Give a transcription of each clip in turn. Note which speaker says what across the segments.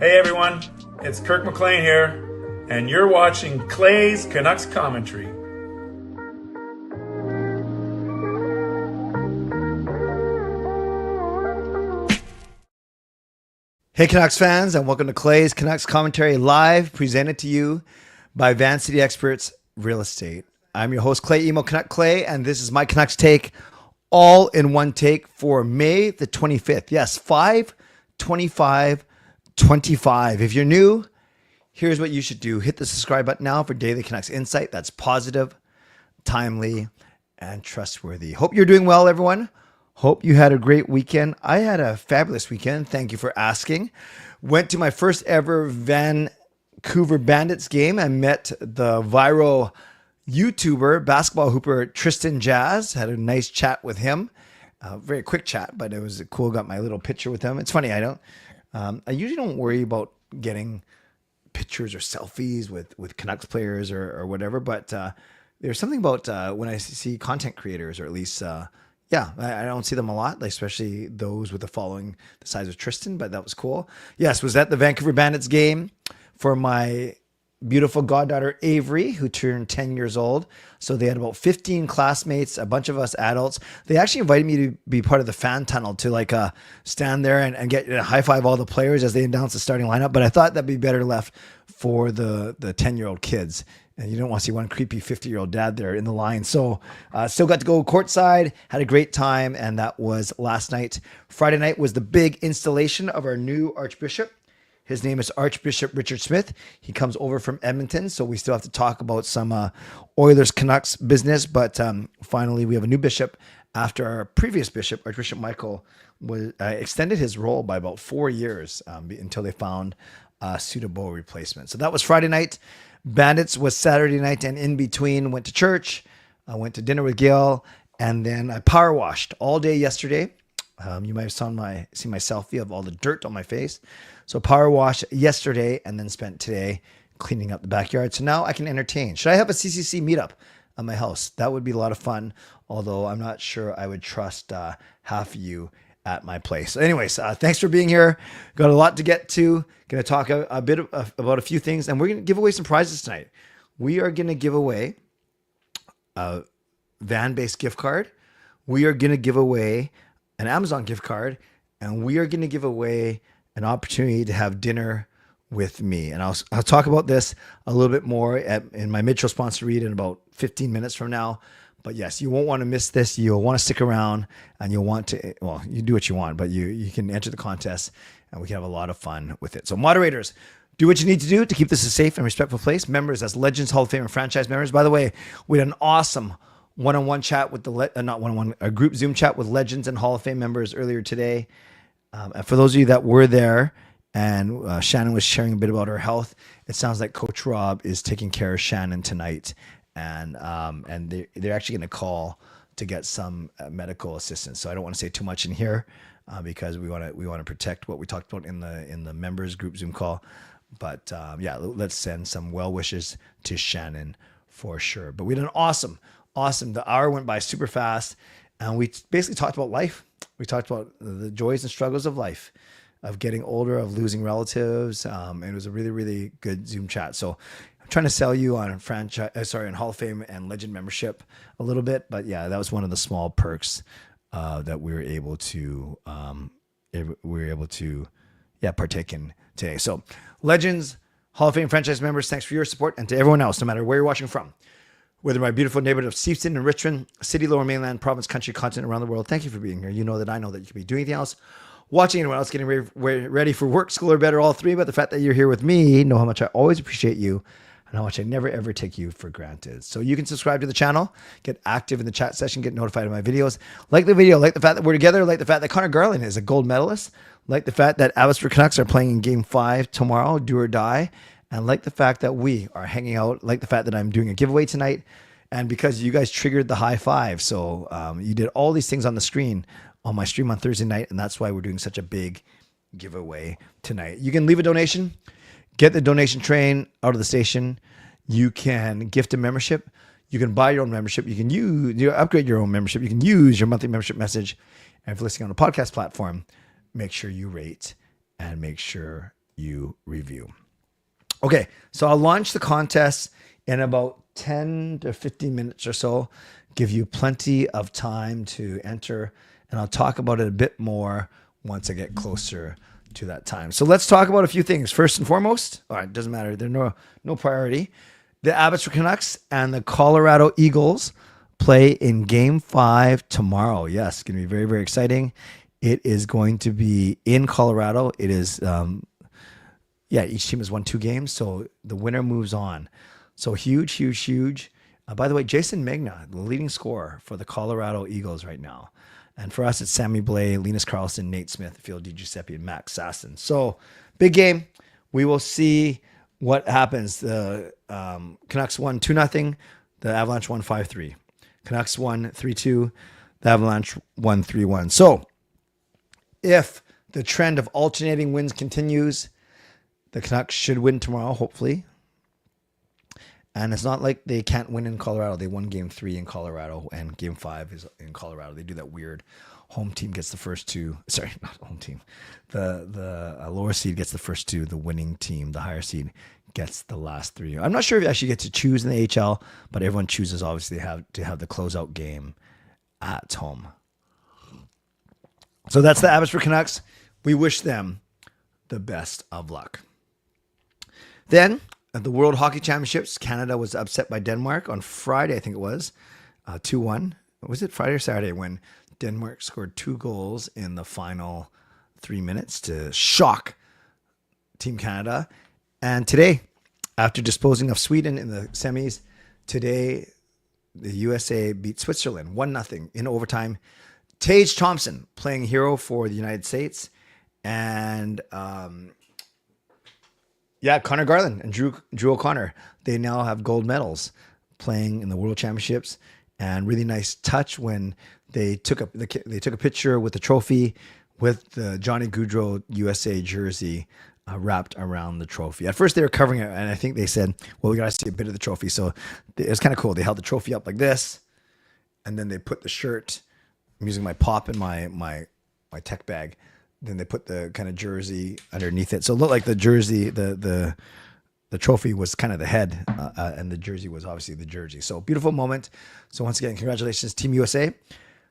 Speaker 1: Hey everyone, it's Kirk McLean here, and you're watching Clay's Canucks Commentary.
Speaker 2: Hey Canucks fans, and welcome to Clay's Canucks Commentary live, presented to you by Van City Experts Real Estate. I'm your host, Clay Emo Canuck Clay, and this is my Canucks take, all in one take for May the 25th. Yes, 5/25/25. If you're new, here's what you should do. Hit the subscribe button now for daily Canucks insight that's positive, timely, and trustworthy. Hope you're doing well, everyone. Hope you had a great weekend. I had a fabulous weekend. Thank you for asking. Went to my first ever Vancouver Bandits game. I met the viral YouTuber, basketball hooper Tristan Jazz. Had a nice chat with him. Very quick chat, but it was cool. Got my little picture with him. It's funny. I usually don't worry about getting pictures or selfies with Canucks players or whatever, but there's something about when I see content creators, or at least I don't see them a lot, especially those with a following the size of Tristan, but that was cool. Yes, was at the Vancouver Bandits game for my beautiful goddaughter Avery, who turned 10 years old. So they had about 15 classmates, a bunch of us adults. They actually invited me to be part of the fan tunnel to stand there and get high five all the players as they announced the starting lineup. But I thought that'd be better left for the 10-year-old kids. And you don't want to see one creepy 50-year-old dad there in the line. So still got to go courtside, had a great time, and that was last night. Friday night was the big installation of our new Archbishop. His name is Archbishop Richard Smith. He comes over from Edmonton, so we still have to talk about some Oilers Canucks business. But finally, we have a new bishop after our previous bishop, Archbishop Michael, was extended his role by about 4 years until they found a suitable replacement. So that was Friday night. Bandits was Saturday night, and in between went to church. I went to dinner with Gail, and then I power washed all day yesterday. You might have seen my selfie of all the dirt on my face. So power wash yesterday, and then spent today cleaning up the backyard. So now I can entertain. Should I have a CCC meetup at my house? That would be a lot of fun, although I'm not sure I would trust half of you at my place. So anyways, thanks for being here. Got a lot to get to. Going to talk a bit about a few things, and we're going to give away some prizes tonight. We are going to give away a van-based gift card. We are going to give away an Amazon gift card, and we are going to give away an opportunity to have dinner with me. And I'll talk about this a little bit more in my mid-show sponsor read in about 15 minutes from now. But yes, you won't want to miss this. You'll want to stick around, and you'll want to, well, you do what you want, but you can enter the contest, and we can have a lot of fun with it. So moderators, do what you need to do to keep this a safe and respectful place. Members, as Legends, Hall of Fame, and franchise members. By the way, we had an awesome one-on-one chat with a group Zoom chat with Legends and Hall of Fame members earlier today. And for those of you that were there, and Shannon was sharing a bit about her health, it sounds like Coach Rob is taking care of Shannon tonight, and they're actually going to call to get some medical assistance. So I don't want to say too much in here because we want to protect what we talked about in the members group Zoom call. But let's send some well wishes to Shannon for sure. But we had an awesome. The hour went by super fast, and we basically talked about life. We talked about the joys and struggles of life, of getting older, of losing relatives. And it was a really, really good Zoom chat. So I'm trying to sell you on on Hall of Fame and Legend membership a little bit, but yeah, that was one of the small perks that we were able to partake in today. So Legends, Hall of Fame franchise members, thanks for your support, and to everyone else, no matter where you're watching from. Whether my beautiful neighborhood of Steveston and Richmond, city, lower mainland, province, country, continent, around the world, thank you for being here. You know that I know that you could be doing anything else, watching anyone else, getting ready for work, school, or better, all three. But the fact that you're here with me, know how much I always appreciate you and how much I never, ever take you for granted. So you can subscribe to the channel, get active in the chat session, get notified of my videos. Like the video, like the fact that we're together, like the fact that Connor Garland is a gold medalist, like the fact that Abbotsford Canucks are playing in Game 5 tomorrow, do or die, and like the fact that we are hanging out, like the fact that I'm doing a giveaway tonight, and because you guys triggered the high five. So you did all these things on the screen on my stream on Thursday night, and that's why we're doing such a big giveaway tonight. You can leave a donation, get the donation train out of the station. You can gift a membership. You can buy your own membership. You can upgrade your own membership. You can use your monthly membership message. And if you're listening on a podcast platform, make sure you rate and make sure you review. Okay, so I'll launch the contest in about 10 to 15 minutes or so. Give you plenty of time to enter, and I'll talk about it a bit more once I get closer to that time. So let's talk about a few things. First and foremost, all right, it doesn't matter. They're no priority. The Abbotsford Canucks and the Colorado Eagles play in Game 5 tomorrow. Yes, it's going to be very, very exciting. It is going to be in Colorado. It is, each team has won 2 games, so the winner moves on. So huge, huge, huge. By the way, Jason Megna, the leading scorer for the Colorado Eagles right now. And for us, it's Sammy Blais, Linus Karlsson, Nate Smith, Phil DiGiuseppe, and Max Sasson. So big game. We will see what happens. The Canucks won 2-0. The Avalanche won 5-3. Canucks won 3-2. The Avalanche won 3-1. So if the trend of alternating wins continues, the Canucks should win tomorrow, hopefully. And it's not like they can't win in Colorado. They won Game 3 in Colorado, and Game 5 is in Colorado. They do that weird home team gets the first 2. Sorry, not home team. The lower seed gets the first 2. The winning team, the higher seed, gets the last 3. I'm not sure if you actually get to choose in the HL, but everyone chooses, obviously, to have the closeout game at home. So that's the Abbotsford Canucks. We wish them the best of luck. Then, at the World Hockey Championships, Canada was upset by Denmark on Friday, I think it was, 2-1. Was it Friday or Saturday when Denmark scored 2 goals in the final 3 minutes to shock Team Canada? And today, after disposing of Sweden in the semis, today the USA beat Switzerland 1-0 in overtime. Tage Thompson playing hero for the United States, and Connor Garland and Drew O'Connor, they now have gold medals playing in the World Championships. And really nice touch when they took a picture with the trophy with the Johnny Gaudreau USA jersey wrapped around the trophy. At first they were covering it, and I think they said, well, we got to see a bit of the trophy. So it was kind of cool. They held the trophy up like this, and then they put the shirt. I'm using my pop in my tech bag. Then they put the kind of jersey underneath it. So it looked like the jersey, the trophy was kind of the head, and the jersey was obviously the jersey. So beautiful moment. So once again, congratulations, Team USA.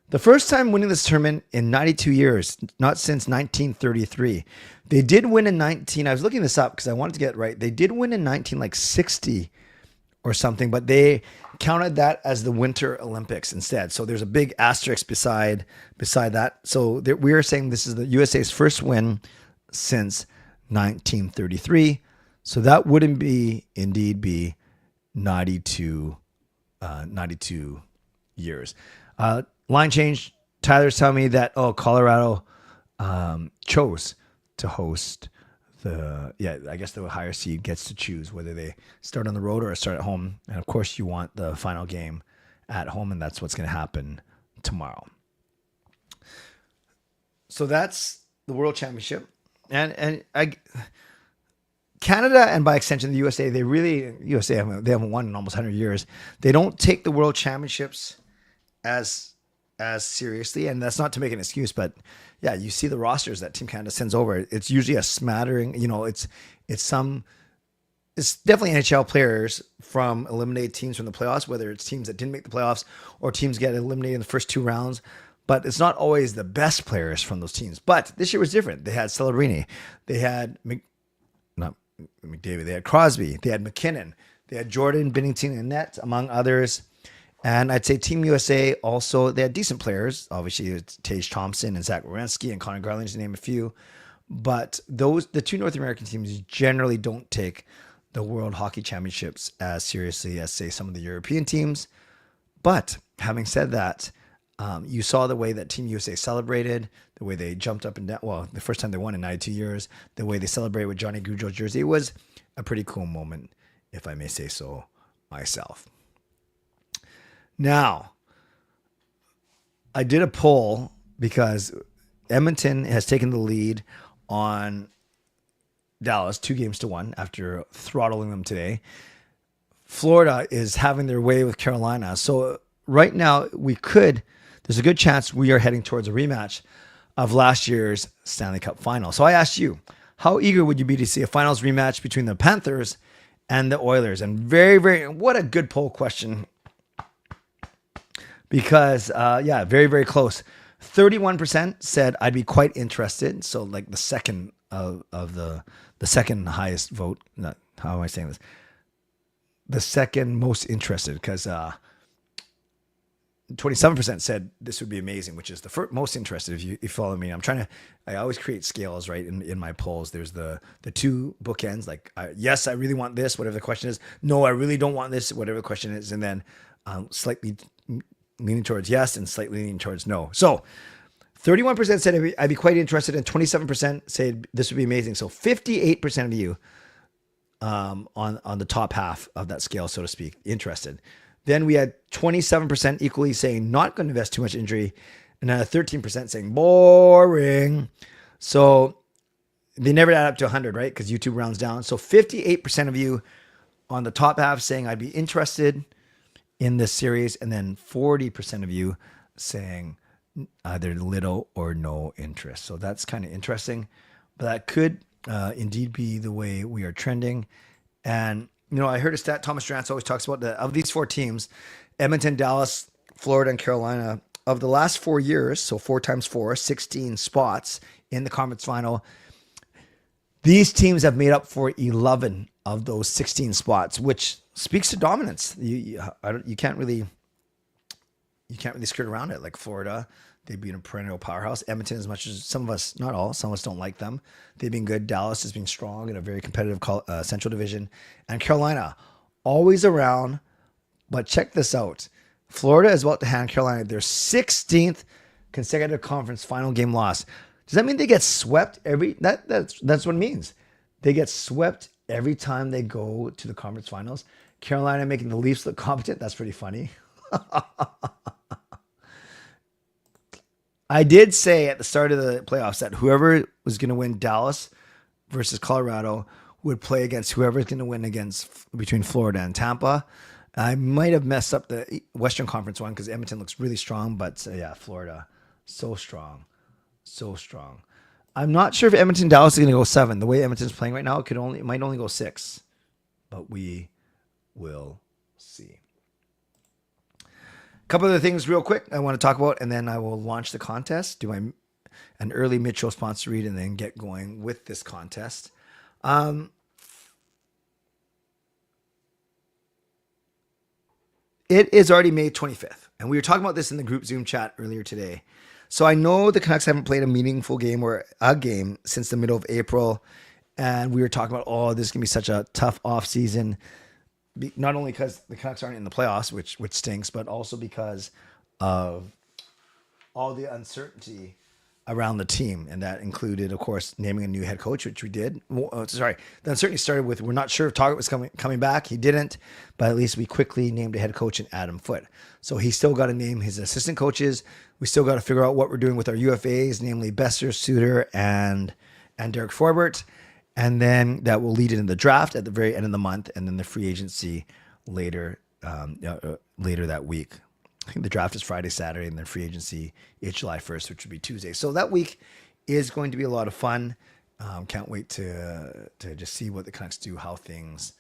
Speaker 2: The first time winning this tournament in 92 years, not since 1933. They did win in I was looking this up because I wanted to get it right. They did win in 1960 or something, but they counted that as the Winter Olympics instead. So there's a big asterisk beside that. So we are saying this is the USA's first win since 1933. So that wouldn't indeed be 92 years. Line change. Tyler's telling me that, Colorado chose to host I guess the higher seed gets to choose whether they start on the road or start at home. And of course you want the final game at home, and that's what's going to happen tomorrow. So that's the World Championship. And Canada, and by extension the USA, they haven't won in almost 100 years. They don't take the World Championships as seriously, and that's not to make an excuse, but yeah, you see the rosters that Team Canada sends over. It's usually a smattering. It's definitely NHL players from eliminated teams from the playoffs, whether it's teams that didn't make the playoffs or teams get eliminated in the first 2 rounds. But it's not always the best players from those teams. But this year was different. They had Celebrini, they had not McDavid, they had Crosby, they had McKinnon, they had Jordan, Binnington, and Net, among others. And I'd say Team USA also, they had decent players. Obviously, it's Tage Thompson and Zach Werenski and Connor Garland, to name a few. But the 2 North American teams generally don't take the World Hockey Championships as seriously as, say, some of the European teams. But having said that, you saw the way that Team USA celebrated, the way they jumped up and down. Well, the first time they won in 92 years, the way they celebrated with Johnny Gaudreau's jersey. It was a pretty cool moment, if I may say so myself. Now, I did a poll because Edmonton has taken the lead on Dallas 2-1 after throttling them today. Florida is having their way with Carolina. So right now there's a good chance we are heading towards a rematch of last year's Stanley Cup final. So I asked you, how eager would you be to see a finals rematch between the Panthers and the Oilers? And what a good poll question. Because, very, very close. 31% said I'd be quite interested. So like the second of the second highest vote. Not, how am I saying this? The second most interested, because 27% said this would be amazing, which is the first most interested. If you follow me, I always create scales, right? In my polls, there's the two bookends, like, yes, I really want this, whatever the question is. No, I really don't want this, whatever the question is. And then slightly leaning towards yes and slightly leaning towards no. So 31% said I'd be quite interested, and 27% said this would be amazing. So 58% of you on the top half of that scale, so to speak, interested. Then we had 27% equally saying not going to invest too much injury, and 13% saying boring. So they never add up to 100, right? Because YouTube rounds down. So 58% of you on the top half saying I'd be interested in this series, and then 40% of you saying either little or no interest. So that's kind of interesting, but that could indeed be the way we are trending. And, I heard a stat, Thomas Drance always talks about of these four teams, Edmonton, Dallas, Florida, and Carolina, of the last 4 years, so 4 times 4, 16 spots in the conference final, these teams have made up for 11 of those 16 spots, which speaks to dominance. You can't really skirt around it. Like Florida, they've been a perennial powerhouse. Edmonton, as much as some of us, not all, some of us don't like them, they've been good. Dallas has been strong in a very competitive Central Division. And Carolina, always around. But check this out. Florida is about to hand Carolina their 16th consecutive conference final game loss. Does that mean they get swept that's what it means. They get swept every time they go to the conference finals. Carolina making the Leafs look competent. That's pretty funny. I did say at the start of the playoffs that whoever was going to win Dallas versus Colorado would play against whoever's going to win between Florida and Tampa. I might have messed up the Western Conference one because Edmonton looks really strong, but Florida, so strong. So strong. I'm not sure if Edmonton Dallas is going to go 7. The way Edmonton's playing right now, it might only go 6, but we will see. A couple other things real quick I want to talk about, and then I will launch the contest, do an early mid-show sponsor read, and then get going with this contest. It is already May 25th, and we were talking about this in the group Zoom chat earlier today. So I know the Canucks haven't played a meaningful game or a game since the middle of April, and we were talking about, this is going to be such a tough offseason, not only because the Canucks aren't in the playoffs, which stinks, but also because of all the uncertainty around the team. And that included, of course, naming a new head coach, which we did. The uncertainty started with, we're not sure if Target was coming back. He didn't, but at least we quickly named a head coach in Adam Foote. So he's still got to name his assistant coaches. We still got to figure out what we're doing with our UFAs, namely Besser, Suter, and Derek Forbert. And then that will lead into the draft at the very end of the month, and then the free agency later that week. I think the draft is Friday, Saturday, and then free agency is July 1st, which would be Tuesday. So that week is going to be a lot of fun. Can't wait to just see what the Canucks do, how things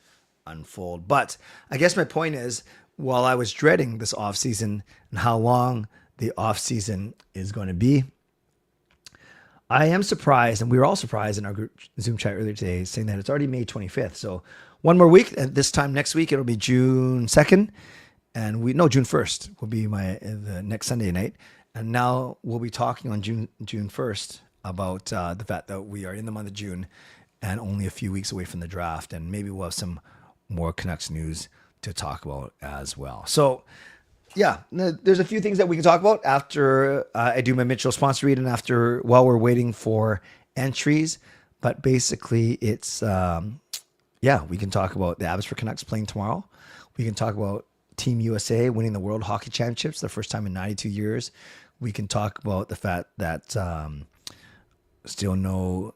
Speaker 2: unfold. But I guess my point is, while I was dreading this offseason and how long the offseason is going to be, I am surprised, and we were all surprised in our group Zoom chat earlier today, saying that it's already May 25th. So one more week, and this time next week, it'll be June 2nd. And June 1st will be the next Sunday night. And now we'll be talking on June 1st about the fact that we are in the month of June and only a few weeks away from the draft. And maybe we'll have some more Canucks news to talk about as well. So, there's a few things that we can talk about after I do my Mitchell sponsor read and while we're waiting for entries. But basically, it's, we can talk about the Abbotsford Canucks playing tomorrow. We can talk about Team USA winning the World Hockey Championships the first time in 92 years. We can talk about the fact that still no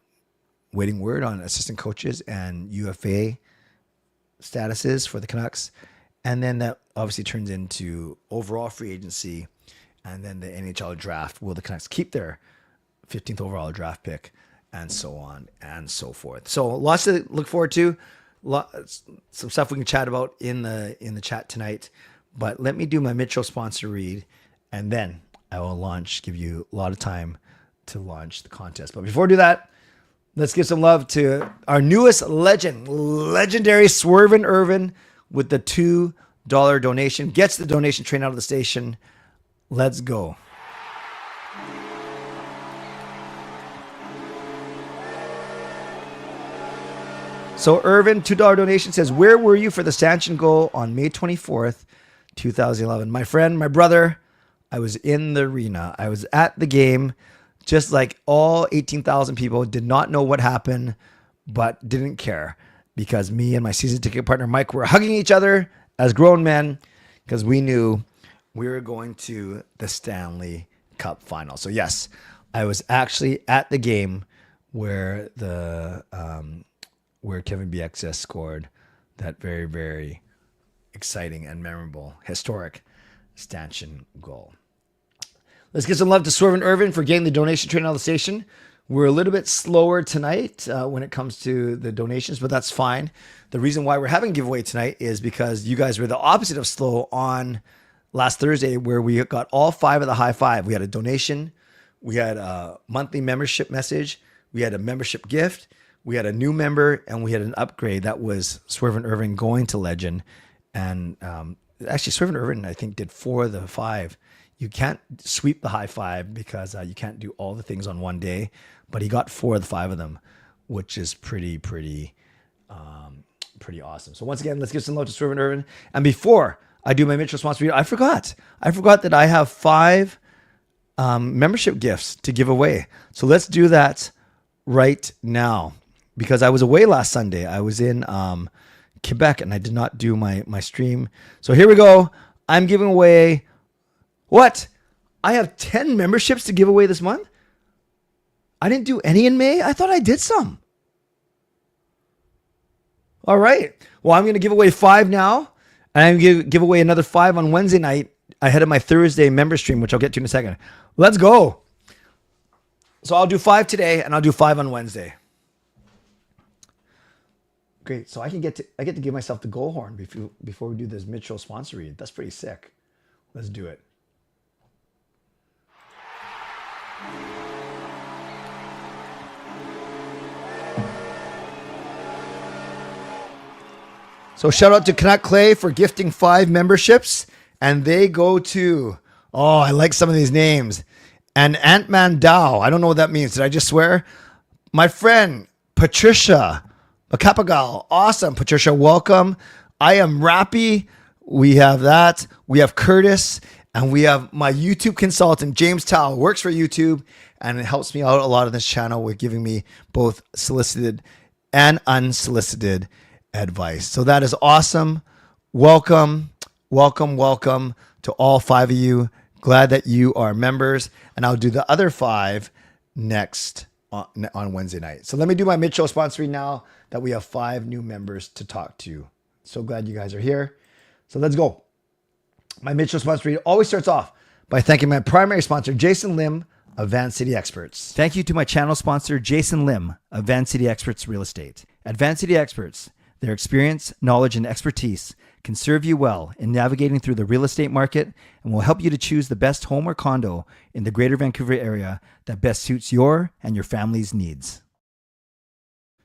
Speaker 2: waiting word on assistant coaches and UFA statuses for the Canucks. And then that obviously turns into overall free agency and then the NHL draft. Will the Canucks keep their 15th overall draft pick? and so on and so forth. So lots to look forward to. Some stuff we can chat about in the chat tonight. But let me do my Mitchell sponsor read, and then I will give you a lot of time to launch the contest. But before I do that, let's give some love to our newest legendary Swervin Yrvin with the $2 donation. Gets the donation train out of the station. Let's go. So Yrvin, $2 donation, says, where were you for the stanchion goal on May 24th, 2011? My friend, my brother, I was in the arena. I was at the game, just like all 18,000 people. Did not know what happened, but didn't care, because me and my season ticket partner Mike were hugging each other as grown men, because we knew we were going to the Stanley Cup final. So yes, I was actually at the game where where Kevin BXS scored that very, very exciting and memorable, historic stanchion goal. Let's give some love to Swervin Yrvin for getting the donation train out of the station. We're a little bit slower tonight when it comes to the donations, but that's fine. The reason why we're having a giveaway tonight is because you guys were the opposite of slow on last Thursday, where we got all 5 of the high 5. We had a donation, we had a monthly membership message, we had a membership gift, we had a new member, and we had an upgrade. That was Swervin Yrvin going to Legend. And actually, Swervin Yrvin, I think, did 4 of the 5. You can't sweep the high 5 because you can't do all the things on one day. But he got 4 of the 5 of them, which is pretty awesome. So once again, let's give some love to Swervin Yrvin. And before I do my Mitchell sponsor video, I forgot that I have 5 membership gifts to give away. So let's do that right now. Because I was away last Sunday. I was in Quebec and I did not do my stream. So here we go. I'm giving away what? I have 10 memberships to give away this month? I didn't do any in May? I thought I did some. All right. Well, I'm going to give away 5 now. And I'm going to give away another 5 on Wednesday night ahead of my Thursday member stream, which I'll get to in a second. Let's go. So I'll do 5 today and I'll do 5 on Wednesday. Great. So I get to give myself the goal horn before we do this Mitchell sponsor read. That's pretty sick. Let's do it. So shout out to Canuck Clay for gifting 5 memberships, and they go to, oh, I like some of these names. And Ant-Man Dow. I don't know what that means. Did I just swear? My friend Patricia Macapagal. Awesome. Patricia, welcome. I am Rappy. We have that. We have Curtis. And we have my YouTube consultant, James Tao, works for YouTube. And it helps me out a lot on this channel with giving me both solicited and unsolicited advice. So that is awesome. Welcome to all 5 of you. Glad that you are members. And I'll do the other 5 next on Wednesday night. So let me do my Mitchell sponsoring now that we have 5 new members to talk to. So glad you guys are here. So let's go. My Mitchell sponsoring always starts off by thanking my primary sponsor, Jason Lim of Van City Experts. Thank you to my channel sponsor, Jason Lim of Van City Experts Real Estate. At Van City Experts, their experience, knowledge, and expertise can serve you well in navigating through the real estate market and will help you to choose the best home or condo in the Greater Vancouver area that best suits your and your family's needs.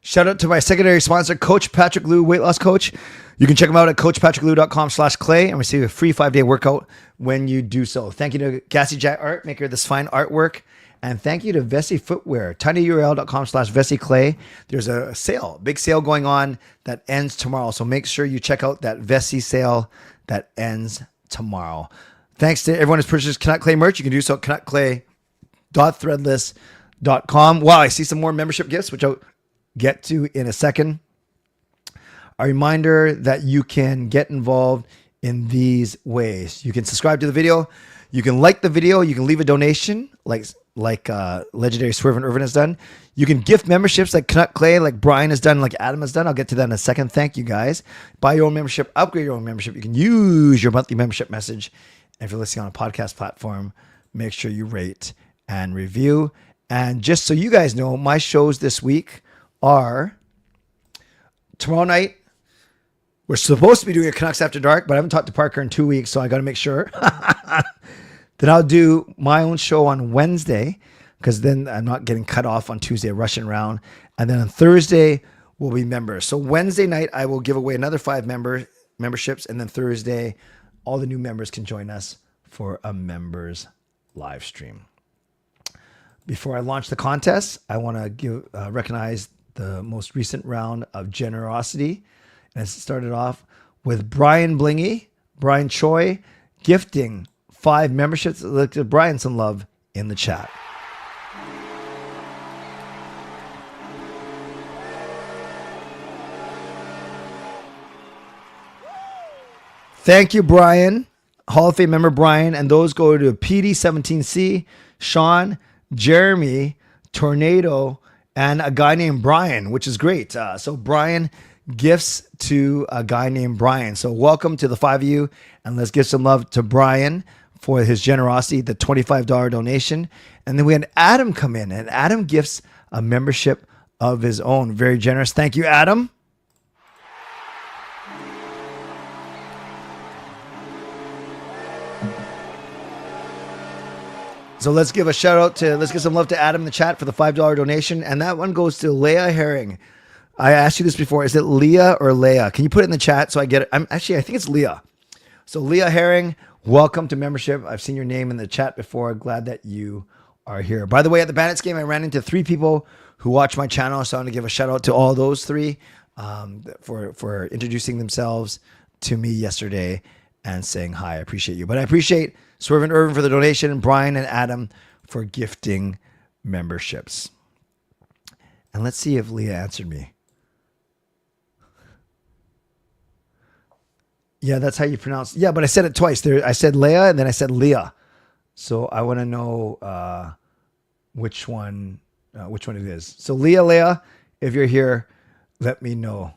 Speaker 2: Shout out to my secondary sponsor, Coach Patrick Liu, weight loss coach. You can check him out at coachpatrickliu.com/clay and receive a free 5-day workout when you do so. Thank you to Gassy Jack Art, maker of this fine artwork. And thank you to Vessi Footwear, tinyurl.com/VessiClay. There's a sale, big sale going on that ends tomorrow. So make sure you check out that Vessi sale that ends tomorrow. Thanks to everyone who's purchased Canuck Clay merch. You can do so at canuckclay.threadless.com. Wow, I see some more membership gifts, which I'll get to in a second. A reminder that you can get involved in these ways. You can subscribe to the video. You can like the video. You can leave a donation like legendary Swervin Yrvin has done. You can gift memberships like Canuck Clay, like Brian has done, like Adam has done. I'll get to that in a second. Thank you guys. Buy your own membership, upgrade your own membership. You can use your monthly membership message. And if you're listening on a podcast platform, make sure you rate and review. And just so you guys know, my shows this week are tomorrow night. We're supposed to be doing a Canucks After Dark, but I haven't talked to Parker in 2 weeks, so I got to make sure. Then I'll do my own show on Wednesday, because then I'm not getting cut off on Tuesday, Russian round. And then on Thursday, we'll be members. So Wednesday night, I will give away another 5 memberships. And then Thursday, all the new members can join us for a members live stream. Before I launch the contest, I want to recognize the most recent round of generosity. And it started off with Brian Blingy, Brian Choi, gifting 5 memberships. Let's give Brian some love in the chat. Thank you, Brian. Hall of Fame member Brian. And those go to PD17C, Sean, Jeremy, Tornado, and a guy named Brian, which is great. So Brian gifts to a guy named Brian. So welcome to the 5 of you. And let's give some love to Brian for his generosity, the $25 donation. And then we had Adam come in, and Adam gifts a membership of his own. Very generous. Thank you, Adam. So let's give a shout out let's give some love to Adam in the chat for the $5 donation. And that one goes to Leah Herring. I asked you this before. Is it Leah or Leah? Can you put it in the chat so I get it? I think it's Leah. So Leah Herring, welcome to membership. I've seen your name in the chat before. Glad that you are here. By the way, at the Bandits game, I ran into 3 people who watch my channel. So I want to give a shout out to all those 3 for introducing themselves to me yesterday and saying hi. I appreciate you. But I appreciate Swervin Yrvin for the donation, and Brian and Adam for gifting memberships. And let's see if Leah answered me. Yeah, that's how you pronounce. Yeah, but I said it twice. I said Leah and then I said Leah. So I want to know which one it is. So Leah, if you're here, let me know.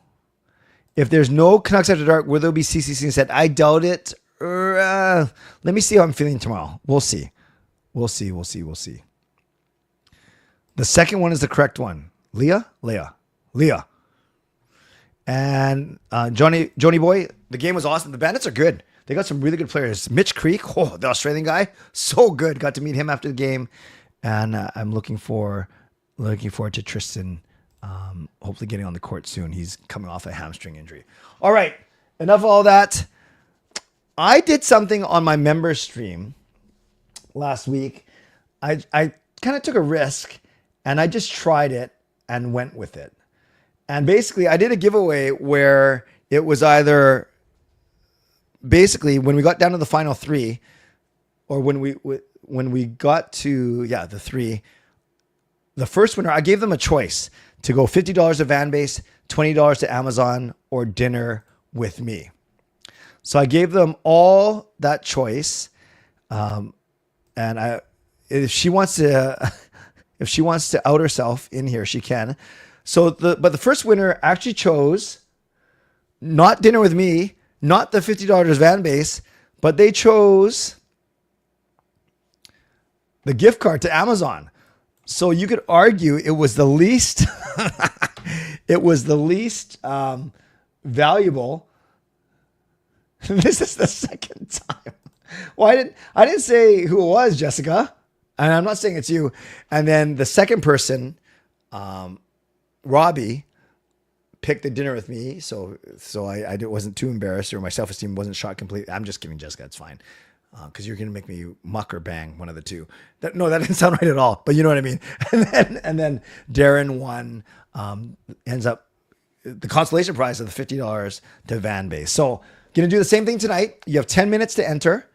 Speaker 2: If there's no Canucks After Dark, will there be CCC instead? I doubt it. Let me see how I'm feeling tomorrow. We'll see. We'll see. The second one is the correct one. Leah. And Johnny Boy, the game was awesome. The Bandits are good. They got some really good players. Mitch Creek, the Australian guy, so good. Got to meet him after the game, and I'm looking forward to Tristan. Hopefully getting on the court soon. He's coming off a hamstring injury. All right, enough of all that. I did something on my member stream last week. I kind of took a risk, and I just tried it and went with it. And basically, I did a giveaway where it was either basically when we got down to the final 3, or when we got to the 3, the first winner, I gave them a choice to go $50 to Van Base, $20 to Amazon, or dinner with me. So I gave them all that choice, and if she wants to out herself in here, she can. So but the first winner actually chose not dinner with me, not the $50 Van Base, but they chose the gift card to Amazon. So you could argue it was the least valuable. This is the second time. Well, I didn't say who it was, Jessica, and I'm not saying it's you. And then the second person, Robbie, picked the dinner with me, so I wasn't too embarrassed, or my self-esteem wasn't shot completely. I'm just kidding, Jessica. It's fine, because you're gonna make me muck or bang, one of the two. That didn't sound right at all, but you know what I mean. And then Darren won. Ends up the consolation prize of the $50 to Van Base. So gonna do the same thing tonight. You have 10 minutes to enter,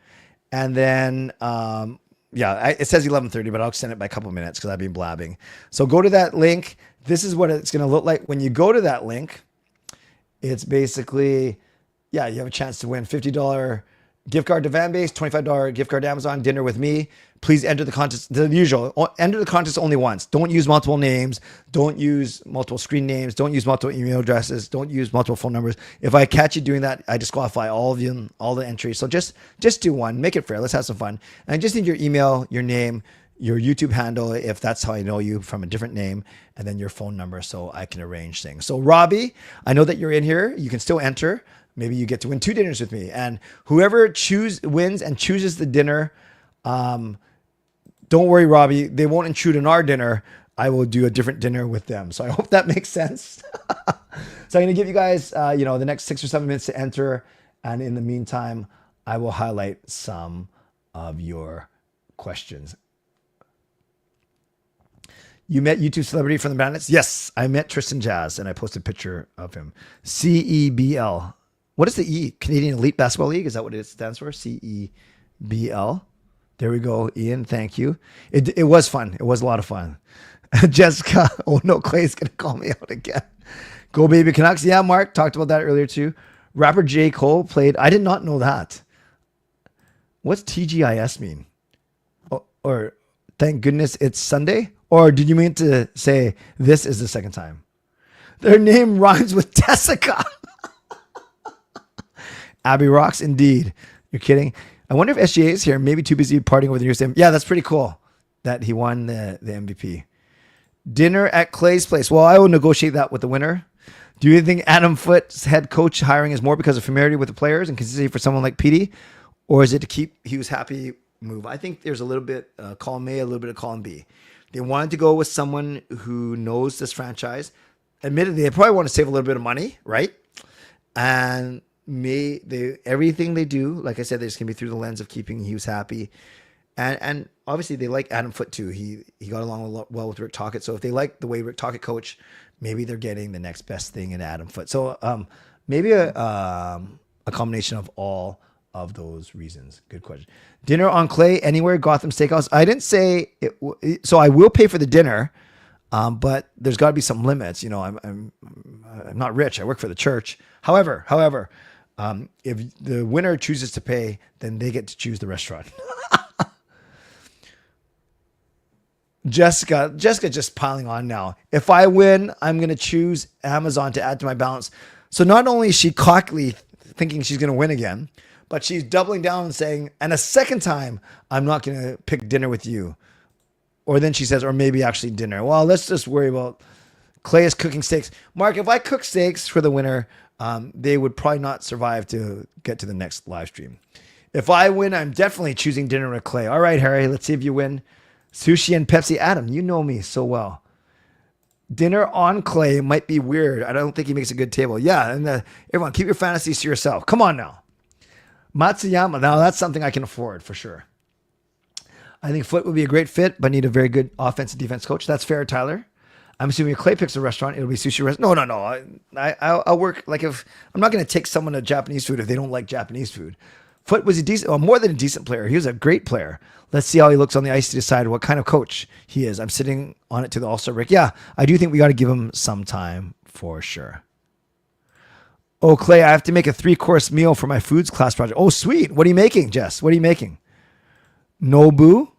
Speaker 2: and then it says 11:30, but I'll extend it by a couple of minutes because I've been blabbing. So go to that link. This is what it's going to look like when you go to that link. It's basically, you have a chance to win $50 gift card to Van Base, $25 gift card to Amazon, dinner with me. Please enter the contest. The usual. Enter the contest only once. Don't use multiple names. Don't use multiple screen names. Don't use multiple email addresses. Don't use multiple phone numbers. If I catch you doing that, I disqualify all of you, all the entries. So just do one. Make it fair. Let's have some fun. And I just need your email, your name, your YouTube handle, if that's how I know you, from a different name, and then your phone number so I can arrange things. So Robbie, I know that you're in here. You can still enter. Maybe you get to win 2 dinners with me. And whoever wins and chooses the dinner, don't worry, Robbie, they won't intrude on our dinner. I will do a different dinner with them. So I hope that makes sense. So I'm going to give you guys, the next 6 or 7 minutes to enter. And in the meantime, I will highlight some of your questions. You met YouTube celebrity from the Bandits? Yes, I met Tristan Jazz, and I posted a picture of him. CEBL. What is the E? Canadian Elite Basketball League? Is that what it stands for? CEBL. There we go, Ian. Thank you. It was fun. It was a lot of fun. Jessica. Oh no, Clay's gonna call me out again. Go Baby Canucks. Yeah, Mark talked about that earlier too. Rapper J. Cole played. I did not know that. What's TGIS mean? Or thank goodness it's Sunday? Or did you mean to say this is the second time? Their name rhymes with Tessica. Abby rocks indeed. You're kidding. I wonder if SGA is here. Maybe too busy partying with the news. Yeah, that's pretty cool that he won the MVP. Dinner at Clay's place. Well, I will negotiate that with the winner. Do you think Adam Foote's head coach hiring is more because of familiarity with the players and consistency for someone like Petey? Or is it to keep Hughes happy move? I think there's a little bit column A, a little bit of column B. They wanted to go with someone who knows this franchise. Admittedly, they probably want to save a little bit of money, right? And everything they do, like I said, they're just going to be through the lens of keeping Hughes happy. And obviously, they like Adam Foote too. He got along well with Rick Tocchet. So if they like the way Rick Tocchet coach, maybe they're getting the next best thing in Adam Foote. So maybe a combination of all of those reasons. Good question. Dinner on Clay anywhere? Gotham Steakhouse. I didn't say it. So I will pay for the dinner, but there's got to be some limits. I'm not rich. I work for the church. However, if the winner chooses to pay, then they get to choose the restaurant. Jessica just piling on now. If I win, I'm going to choose Amazon to add to my balance. So not only is she cockily thinking she's going to win again, but she's doubling down and saying, and a second time, I'm not going to pick dinner with you. Or then she says, or maybe actually dinner. Well, let's just worry about Clay is cooking steaks. Mark, if I cook steaks for the winner, they would probably not survive to get to the next live stream. If I win, I'm definitely choosing dinner with Clay. All right, Harry, let's see if you win. Sushi and Pepsi. Adam, you know me so well. Dinner on Clay might be weird. I don't think he makes a good table. Yeah, and everyone, keep your fantasies to yourself. Come on now. Matsuyama. Now, that's something I can afford for sure. I think Foote would be a great fit, but need a very good offense and defense coach. That's fair, Tyler. I'm assuming if Clay picks a restaurant, it'll be sushi restaurant. No. I'll work. Like if I'm not going to take someone to Japanese food if they don't like Japanese food. Foote was more than a decent player. He was a great player. Let's see how he looks on the ice to decide what kind of coach he is. I'm sitting on it to the All-Star break. Yeah, I do think we got to give him some time for sure. Oh, Clay, I have to make a 3-course meal for my foods class project. Oh, sweet. What are you making, Jess? What are you making? Nobu?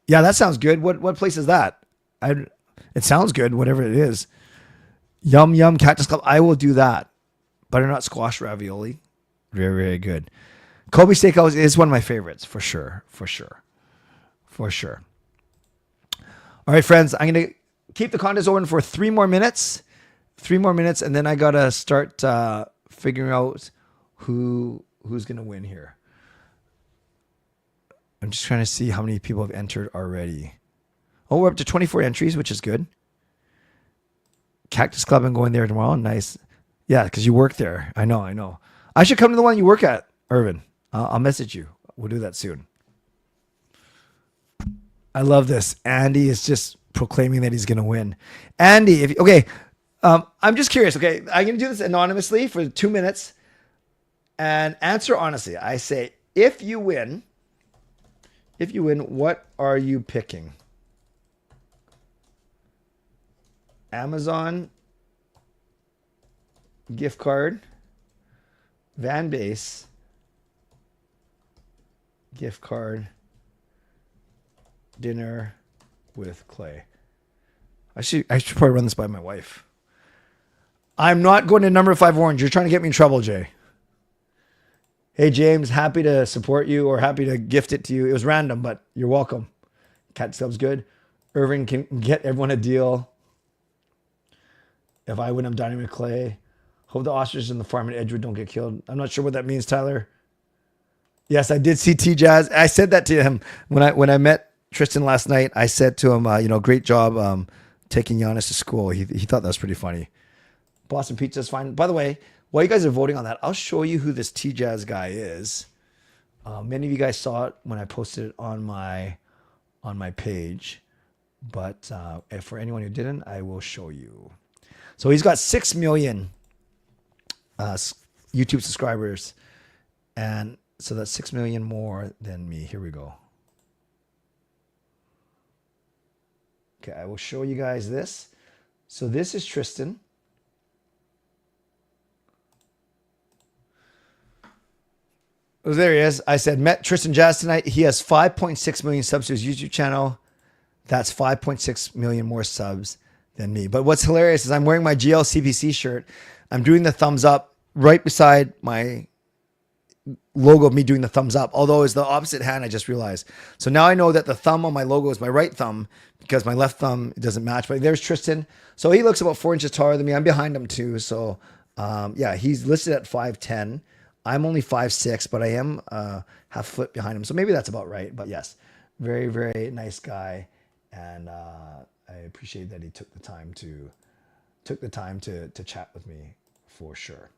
Speaker 2: Yeah, that sounds good. What place is that? It sounds good, whatever it is. Yum Yum Cactus Club. I will do that. Butternut squash ravioli. Very, very good. Kobe Steakhouse is one of my favorites, for sure. All right, friends, I'm going to keep the contest open for 3 more minutes. 3 more minutes, and then I got to start figuring out who's going to win here. I'm just trying to see how many people have entered already. Oh, we're up to 24 entries, which is good. Cactus Club, I'm going there tomorrow. Nice. Yeah, because you work there. I know. I should come to the one you work at, Yrvin. I'll message you. We'll do that soon. I love this. Andy is just proclaiming that he's going to win. Andy, I'm just curious. Okay, I'm going to do this anonymously for 2 minutes and answer honestly. I say, if you win, what are you picking? Amazon gift card, Van Base gift card, dinner with Clay. I should probably run this by my wife. I'm not going to number 5 orange. You're trying to get me in trouble, Jay. Hey, James, happy to support you or happy to gift it to you. It was random, but you're welcome. Cat subs good. Yrvin can get everyone a deal. If I win, I'm dining with Clay. Hope the ostriches in the farm in Edgewood don't get killed. I'm not sure what that means, Tyler. Yes, I did see T-Jazz. I said that to him when I met Tristan last night. I said to him, great job taking Giannis to school. He thought that was pretty funny. Boston Pizza is fine. By the way, while you guys are voting on that, I'll show you who this T-Jazz guy is. Many of you guys saw it when I posted it on my page. But if for anyone who didn't, I will show you. So he's got 6 million YouTube subscribers. And so that's 6 million more than me. Here we go. Okay, I will show you guys this. So this is Tristan. Oh, there he is. I said, met Tristan Jazz tonight. He has 5.6 million subs to his YouTube channel. That's 5.6 million more subs than me. But what's hilarious is I'm wearing my GLCPC shirt. I'm doing the thumbs up right beside my logo of me doing the thumbs up. Although it's the opposite hand, I just realized. So now I know that the thumb on my logo is my right thumb because my left thumb doesn't match. But there's Tristan. So he looks about 4 inches taller than me. I'm behind him too. So yeah, he's listed at 5'10". I'm only 5'6", but I am half foot behind him. So maybe that's about right. But yes, very, very nice guy. And I appreciate that he took the time to chat with me for sure.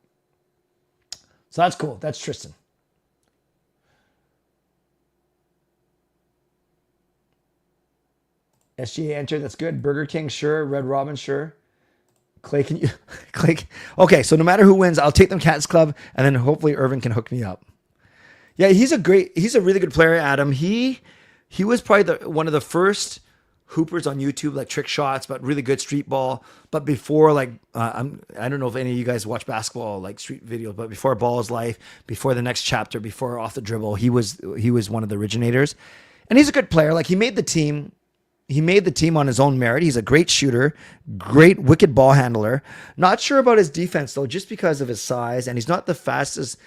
Speaker 2: So that's cool. That's Tristan. SGA enter. That's good. Burger King, sure. Red Robin, sure. Clay, can you Clay? Okay, so no matter who wins, I'll take them Cats Club, and then hopefully Yrvin can hook me up. Yeah, he's a really good player, Adam. He was probably one of the first hoopers on YouTube, like trick shots, but really good street ball. But before, I don't know if any of you guys watch basketball, like street videos, but before Ball's Life, before the next chapter, before Off the Dribble, he was one of the originators, and he's a good player. Like he made the team. He made the team on his own merit. He's a great shooter, great wicked ball handler. Not sure about his defense though, just because of his size, and he's not the fastest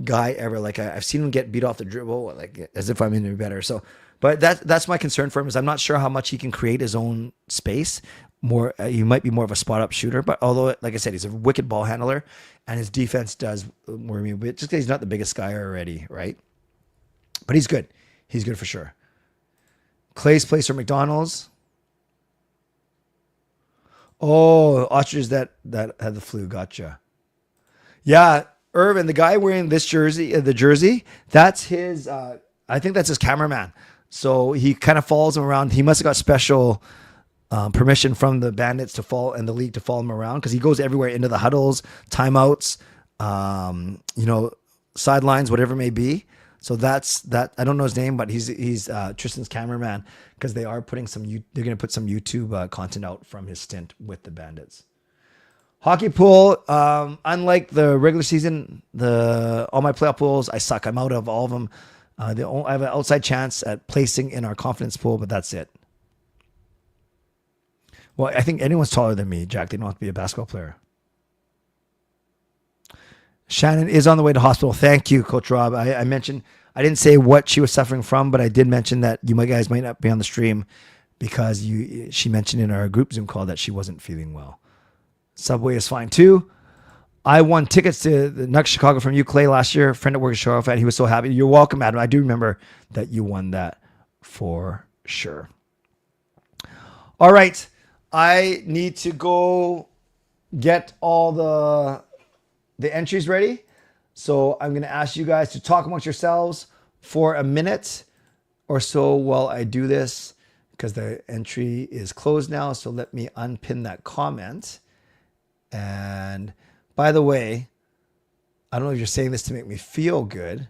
Speaker 2: guy ever. Like I've seen him get beat off the dribble, like as if I'm any better. So, but that's my concern for him is I'm not sure how much he can create his own space. More, he might be more of a spot up shooter, but although, like I said, he's a wicked ball handler, and his defense does worry me a bit, just because he's not the biggest guy already, right? But he's good. He's good for sure. Clay's place or McDonald's. Oh, ostriches that had the flu. Gotcha. Yeah, Yrvin, the guy wearing this jersey, that's his. I think that's his cameraman. So he kind of follows him around. He must have got special permission from the Bandits to follow and the league to follow him around because he goes everywhere into the huddles, timeouts, sidelines, whatever it may be. So that's that. I don't know his name, but he's Tristan's cameraman because they're going to put some YouTube content out from his stint with the Bandits. Hockey pool, unlike the regular season, all my playoff pools, I suck. I'm out of all of them. I have an outside chance at placing in our confidence pool, but that's it. Well, I think anyone's taller than me, Jack. They don't have to be a basketball player. Shannon is on the way to hospital. Thank you, Coach Rob. I mentioned, I didn't say what she was suffering from, but I did mention that you guys might not be on the stream because she mentioned in our group Zoom call that she wasn't feeling well. Subway is fine too. I won tickets to the Nucks Chicago from you, Clay, last year. Friend at work at Chicago fan. He was so happy. You're welcome, Adam. I do remember that you won that for sure. All right. I need to go get all the entries ready. So I'm going to ask you guys to talk amongst yourselves for a minute or so while I do this because the entry is closed now. So let me unpin that comment. And by the way, I don't know if you're saying this to make me feel good,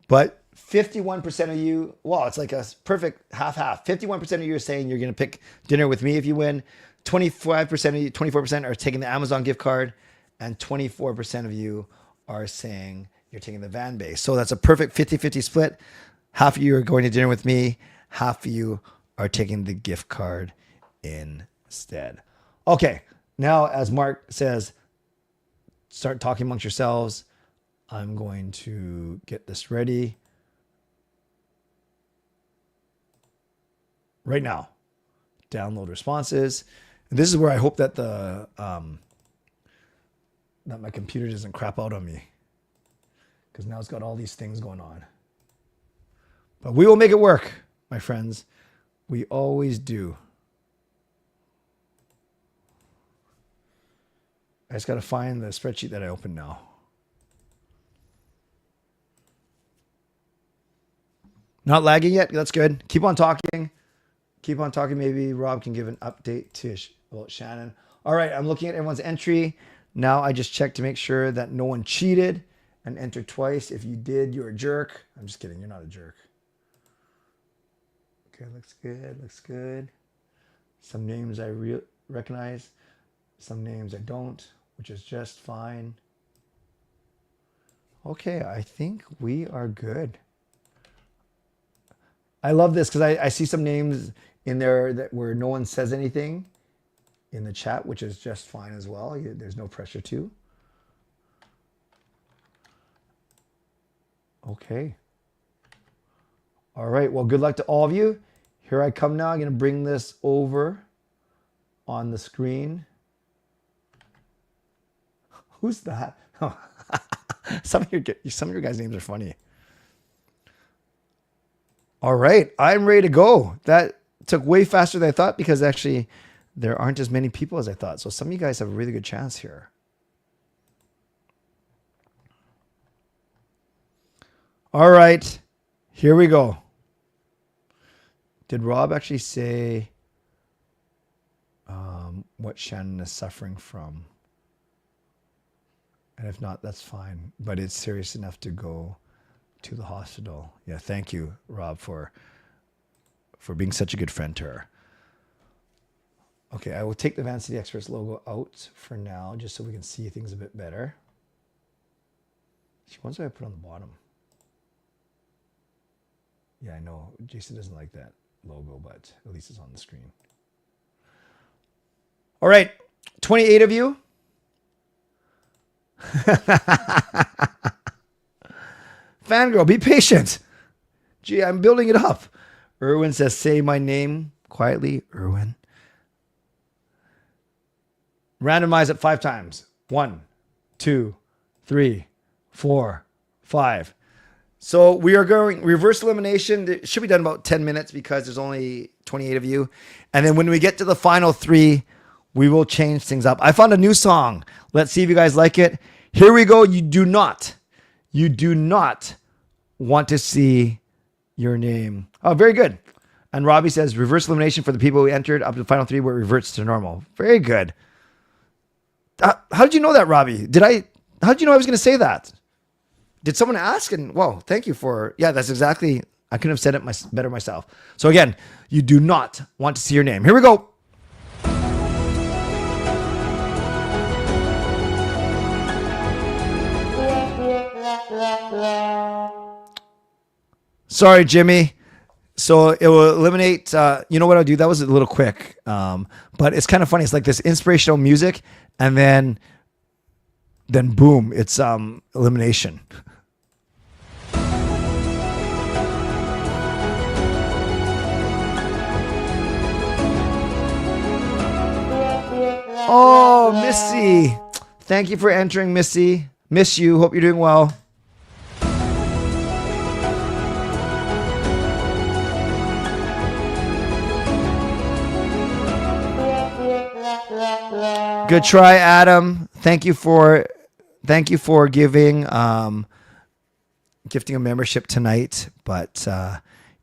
Speaker 2: but 51% of you, well, it's like a perfect half-half. 51% of you are saying you're going to pick dinner with me if you win. 25% of you, 24% are taking the Amazon gift card. And 24% of you are saying you're taking the van base. So that's a perfect 50-50 split. Half of you are going to dinner with me. Half of you are taking the gift card instead. Okay. Now, as Mark says, start talking amongst yourselves. I'm going to get this ready. right now. Download responses. And this is where I hope that the that my computer doesn't crap out on me, because now it's got all these things going on. But we will make it work, my friends. We always do. I just got to find the spreadsheet that I opened now. Not lagging yet. That's good. Keep on talking. Keep on talking. Maybe Rob can give an update to Shannon. All right. I'm looking at everyone's entry. Now I just checked to make sure that no one cheated and entered twice. If you did, you're a jerk. I'm just kidding. You're not a jerk. Okay. Looks good. Looks good. Some names I recognize. Some names I don't, which is just fine. Okay. I think we are good. I love this because I see some names in there that where no one says anything in the chat, which is just fine as well. There's no pressure to. Okay. All right. Well, good luck to all of you. Here I come now. I'm going to bring this over on the screen. Who's that? Some of your guys' names are funny. All right, I'm ready to go. That took way faster than I thought because actually there aren't as many people as I thought. So some of you guys have a really good chance here. All right, here we go. Did Rob actually say what Shannon is suffering from? And if not, that's fine. But it's serious enough to go to the hospital. Yeah, thank you, Rob, for being such a good friend to her. Okay, I will take the Van City Experts logo out for now, just so we can see things a bit better. She wants what I put on the bottom. Yeah, I know. Jason doesn't like that logo, but at least it's on the screen. All right, 28 of you. Fangirl, be patient. Gee, I'm building it up. Yrvin says, say my name quietly. Yrvin. Randomize it 5 times. 1, 2, 3, 4, 5. So we are going reverse elimination. It should be done about 10 minutes because there's only 28 of you. And then when we get to the final 3, we will change things up. I found a new song. Let's see if you guys like it. Here we go. You do not want to see your name. Oh, very good. And Robbie says reverse elimination for the people who entered up to the final 3 where it reverts to normal. Very good. How did you know that, Robbie? How did you know I was going to say that? Did someone ask? And whoa, thank you for, yeah, that's exactly, I couldn't have said it better myself. So again, you do not want to see your name. Here we go. Sorry, Jimmy. So it will eliminate, you know what I'll do? That was a little quick. But it's kind of funny. It's like this inspirational music and then boom, it's elimination. Oh, Missy. Thank you for entering, Missy. Miss you. Hope you're doing well. Good try, Adam. Thank you for giving gifting a membership tonight, but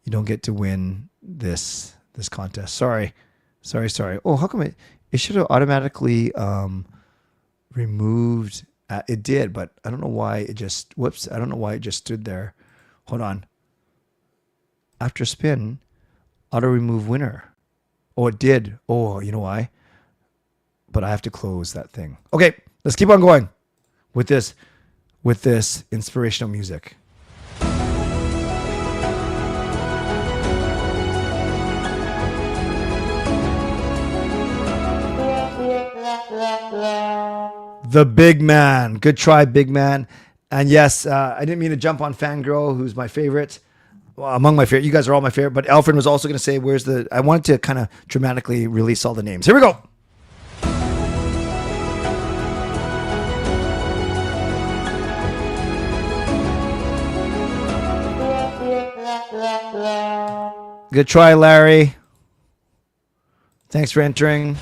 Speaker 2: you don't get to win this contest. Sorry. Oh, how come it should have automatically removed? It did, but I don't know why it just. Whoops! I don't know why it just stood there. Hold on. After spin, auto remove winner. Oh, it did. Oh, you know why? But I have to close that thing. Okay, let's keep on going with this inspirational music. The big man. Good try, big man. And yes, I didn't mean to jump on Fangirl, who's my favorite. among my favorite. You guys are all my favorite. But Alfred was also going to say, where's the... I wanted to kind of dramatically release all the names. Here we go. Good try, Larry. Thanks for entering.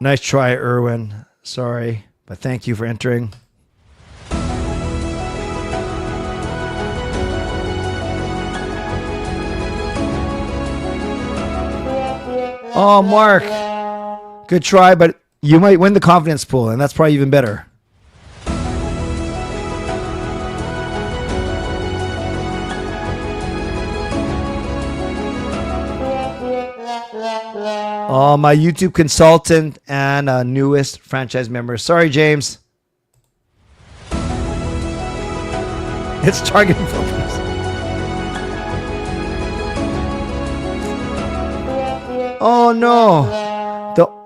Speaker 2: Nice try, Yrvin. Sorry, but thank you for entering. Oh, Mark. Good try, but you might win the confidence pool, and that's probably even better. Oh, my YouTube consultant and newest franchise member. Sorry, James. It's targeting Filipinos. Oh, no.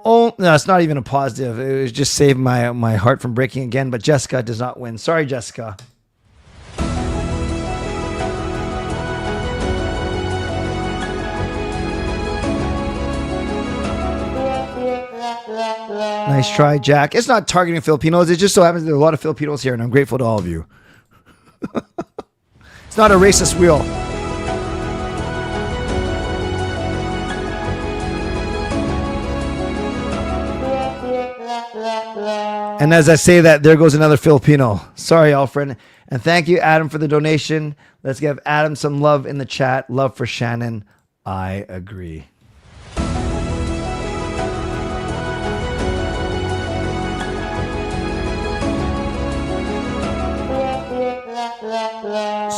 Speaker 2: No, it's not even a positive. It was just saved my heart from breaking again. But Jessica does not win. Sorry, Jessica. Nice try, Jack. It's not targeting Filipinos. It just so happens there are a lot of Filipinos here, and I'm grateful to all of you. It's not a racist wheel. And as I say that, there goes another Filipino. Sorry, Alfred. And thank you, Adam, for the donation. Let's give Adam some love in the chat. Love for Shannon. I agree.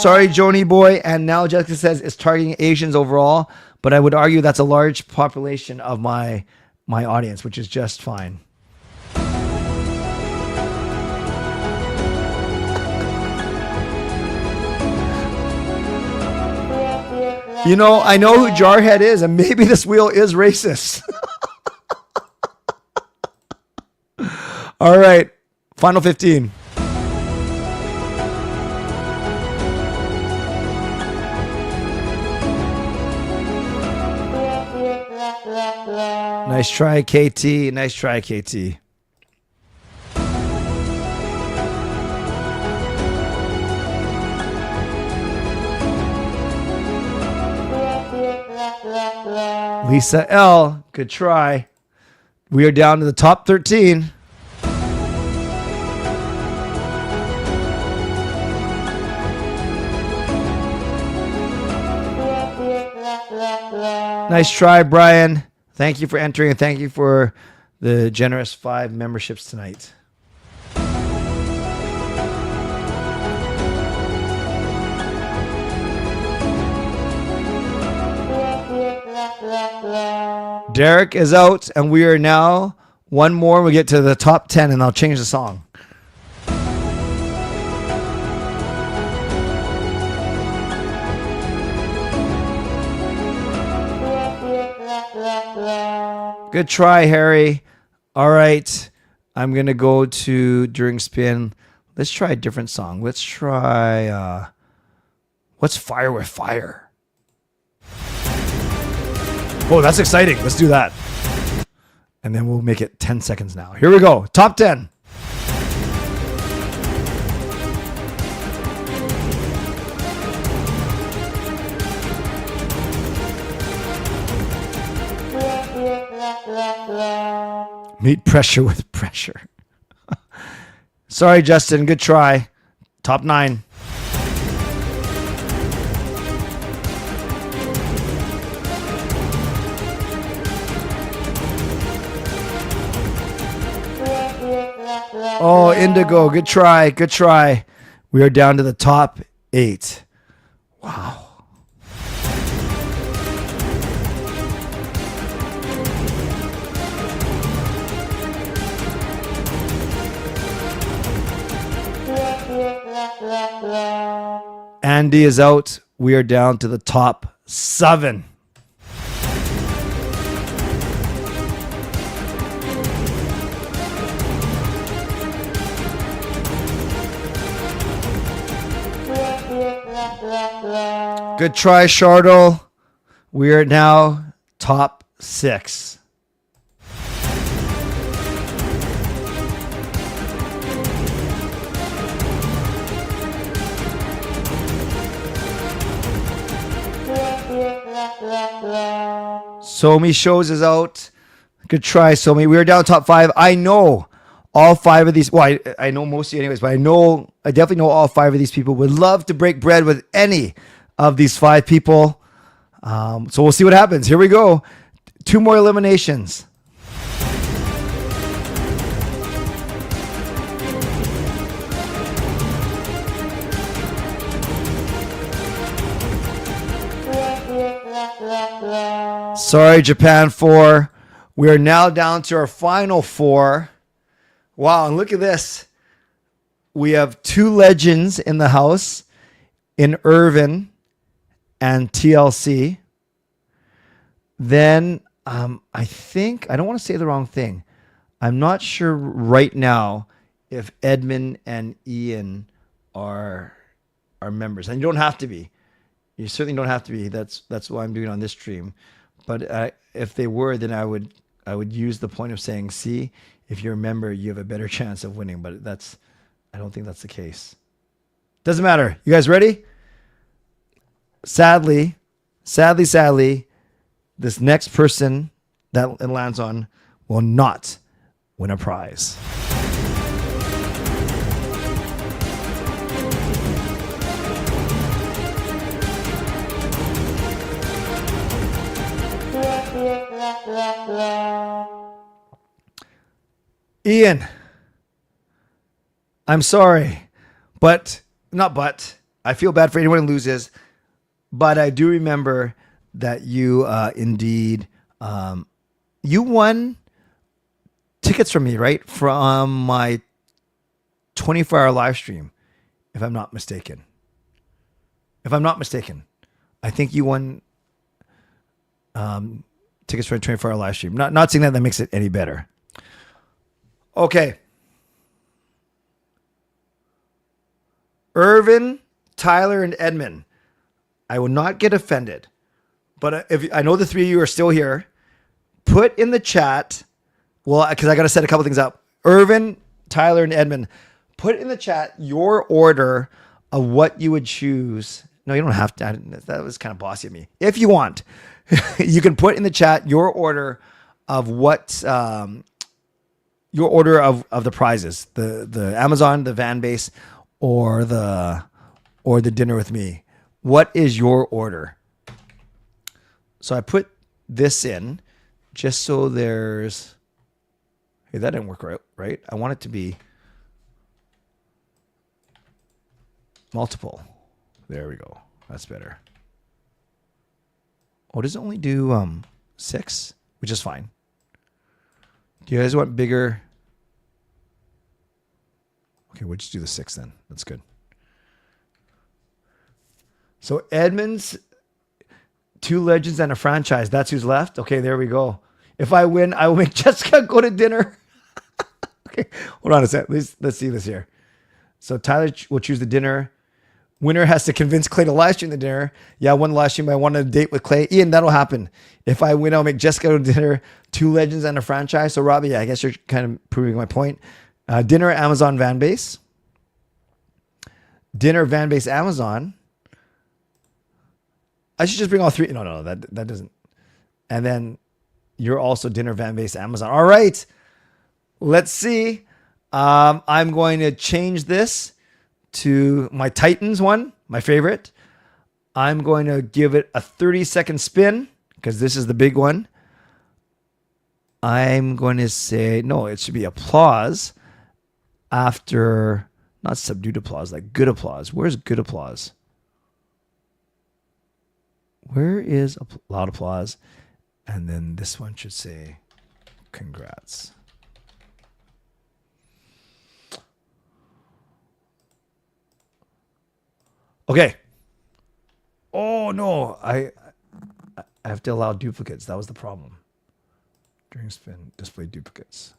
Speaker 2: Sorry, Joni boy. And now Jessica says it's targeting Asians overall, but I would argue that's a large population of my audience, which is just fine. You know, I know who Jarhead is, and maybe this wheel is racist. All right, final 15. Nice try, KT. Nice try, KT. Lisa L. Good try. We are down to the top 13. Nice try, Brian. Thank you for entering, and thank you for the generous 5 memberships tonight. Derek is out, and we are now one more. We get to the top 10, and I'll change the song. Good try, Harry. All right. I'm going to go to during spin. Let's try a different song. Let's try, what's Fire with Fire? Oh, that's exciting. Let's do that. And then we'll make it 10 seconds now. Here we go. Top 10. Meet pressure with pressure. Sorry, Justin. Good try. Top 9. Oh, Indigo. Good try. Good try. We are down to the top 8. Wow. Andy is out. We are down to the top 7. Good try, Shardle. We are now top 6. Somi shows is out. Good try, Somi. We are down top 5. I know all 5 of these. Well, I know most of you anyways, but I definitely know all 5 of these people would love to break bread with any of these 5 people. So we'll see what happens. Here we go. 2 more eliminations. Sorry, Japan 4. We are now down to our final 4. Wow, and look at this. We have 2 legends in the house in Yrvin and TLC. Then I think, I don't want to say the wrong thing. I'm not sure right now if Edmund and Ian are members. And you don't have to be. You certainly don't have to be. That's what I'm doing on this stream. But if they were, then I would use the point of saying, see, if you're a member, you have a better chance of winning. But I don't think that's the case. Doesn't matter. You guys ready? Sadly, this next person that it lands on will not win a prize. Ian, I'm sorry, I feel bad for anyone who loses, but I do remember that you indeed, you won tickets from me, right? From my 24-hour live stream, if I'm not mistaken. I think you won tickets for a 24-hour live stream. Not saying that makes it any better. Okay. Yrvin, Tyler, and Edmund. I will not get offended. But if I know the 3 of you are still here, put in the chat, well, because I got to set a couple things up. Yrvin, Tyler, and Edmund, put in the chat your order of what you would choose. No, you don't have to. That was kind of bossy of me. If you want, you can put in the chat your order of what, your order of the prizes, the Amazon, the van base, or the dinner with me. What is your order? So I put this in just so there's, hey, that didn't work right? I want it to be multiple. There we go. That's better. Oh, does it only do 6? Which is fine. Do you guys want bigger? Okay, we'll just do the 6 then. That's good. So Edmonds, 2 legends and a franchise. That's who's left. Okay, there we go. If I win, I will make Jessica go to dinner. Okay, hold on a sec. Let's see this here. So Tyler will choose the dinner. Winner has to convince Clay to live stream the dinner. Yeah, I won the live stream. I wanted a date with Clay. Ian, that'll happen. If I win, I'll make Jessica go to dinner. 2 legends and a franchise. So Robbie, yeah, I guess you're kind of proving my point. Dinner, Amazon, van base. Dinner, van base, Amazon. I should just bring all 3. No, that doesn't. And then you're also dinner, van base, Amazon. All right. Let's see. I'm going to change this to my Titans one, my favorite. I'm going to give it a 30-second spin because this is the big one. I'm going to say, no, it should be applause after, not subdued applause, like good applause. Where's good applause? Where is loud applause? And then this one should say, congrats. Okay. Oh no, I have to allow duplicates. That was the problem. During spin, display duplicates.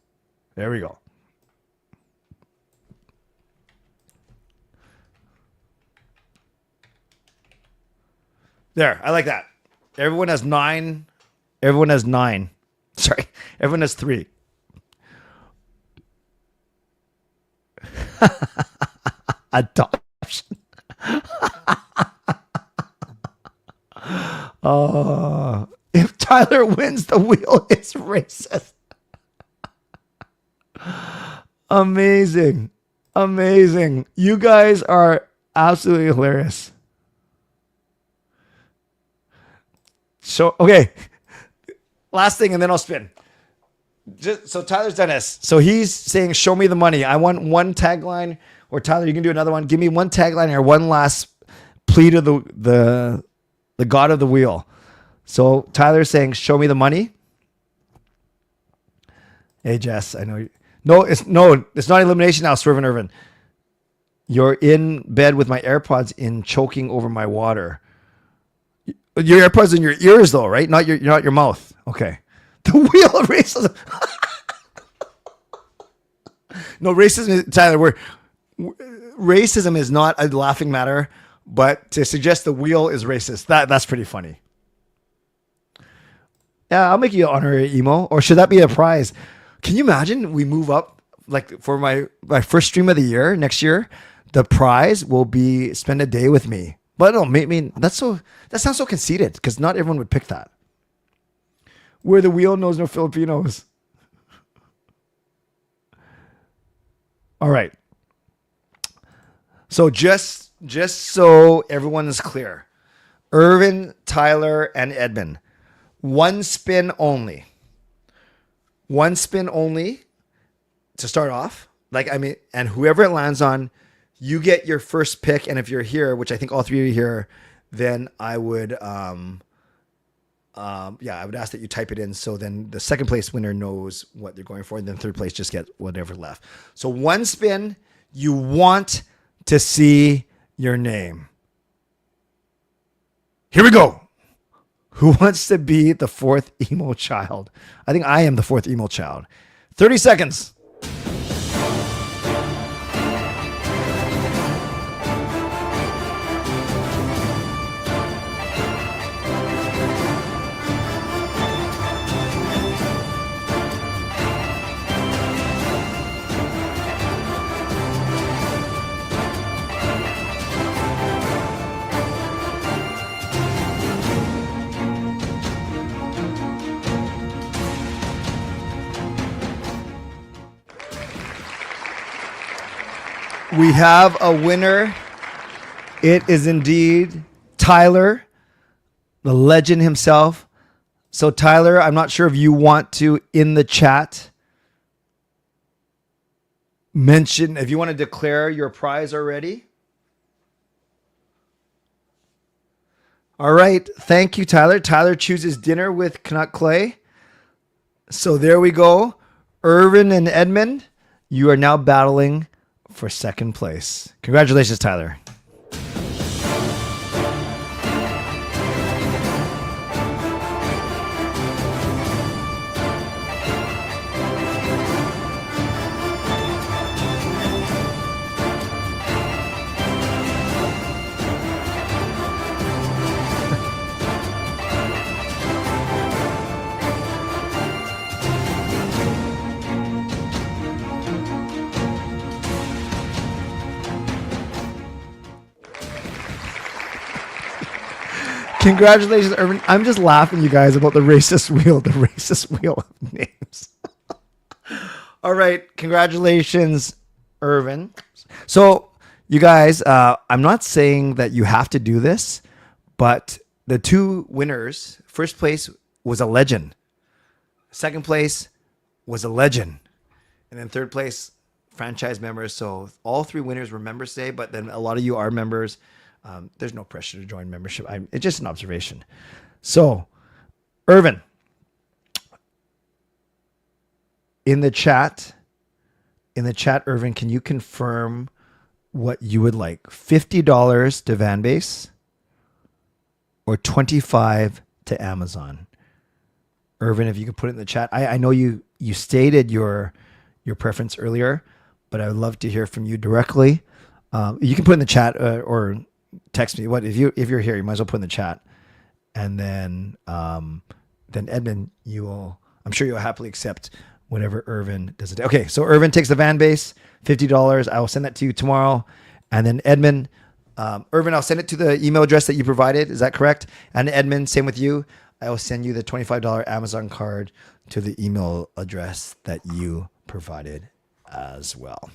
Speaker 2: There we go. There, I like that. Everyone has 9. Everyone has 9. Sorry, everyone has 3. Adoption. If Tyler wins, the wheel is racist. Amazing. Amazing. You guys are absolutely hilarious. So, okay. Last thing, and then I'll spin. So Tyler's done this. So he's saying, show me the money. I want one tagline. Or Tyler, you can do another one. Give me one tagline or one last plea to the god of the wheel. So Tyler's saying, show me the money. Hey, Jess, I know you. No, it's not elimination now, Swervin Yrvin. You're in bed with my AirPods in, choking over my water. Your AirPods in your ears, though, right? Not your mouth. Okay. The wheel of racism. No, racism, Tyler. Racism is not a laughing matter, but to suggest the wheel is racist, that's pretty funny. Yeah, I'll make you an honorary emo, or should that be a prize? Can you imagine we move up, like for my first stream of the year next year, the prize will be spend a day with me. But no, I mean that sounds so conceited because not everyone would pick that. Where the wheel knows no Filipinos. All right. So just so everyone is clear, Yrvin, Tyler, and Edmund, one spin only. One spin only to start off. And whoever it lands on, you get your first pick. And if you're here, which I think all 3 of you are here, then I would, I would ask that you type it in. So then the second place winner knows what they're going for. And then third place just get whatever left. So one spin, you want to see your name. Here we go. Who wants to be the 4th emo child? I think I am the 4th emo child. 30 seconds. We have a winner. It is indeed Tyler, the legend himself. So Tyler, I'm not sure if you want to, in the chat, mention, if you want to declare your prize already. All right. Thank you, Tyler. Tyler chooses dinner with Canuck Clay. So there we go. Yrvin and Edmund, you are now battling for second place. Congratulations, Tyler. Congratulations, Yrvin. I'm just laughing, you guys, about the racist wheel of names. All right. Congratulations, Yrvin. So, you guys, I'm not saying that you have to do this, but the 2 winners, first place was a legend. Second place was a legend. And then third place, franchise members. So all 3 winners were members today, but then a lot of you are members. There's no pressure to join membership. It's just an observation. So, Yrvin, in the chat, Yrvin, can you confirm what you would like? $50 to Vanbase or $25 to Amazon? Yrvin, if you could put it in the chat. I know you stated your preference earlier, but I would love to hear from you directly. You can put in the chat or text me. What if you're here? You might as well put in the chat. and then Edmund, I'm sure you'll happily accept whatever Yrvin does. Okay, so Yrvin takes the van base, $50. I will send that to you tomorrow, and then Edmund, Yrvin, I'll send it to the email address that you provided. Is that correct? And Edmund, same with you. I will send you the $25 Amazon card to the email address that you provided as well.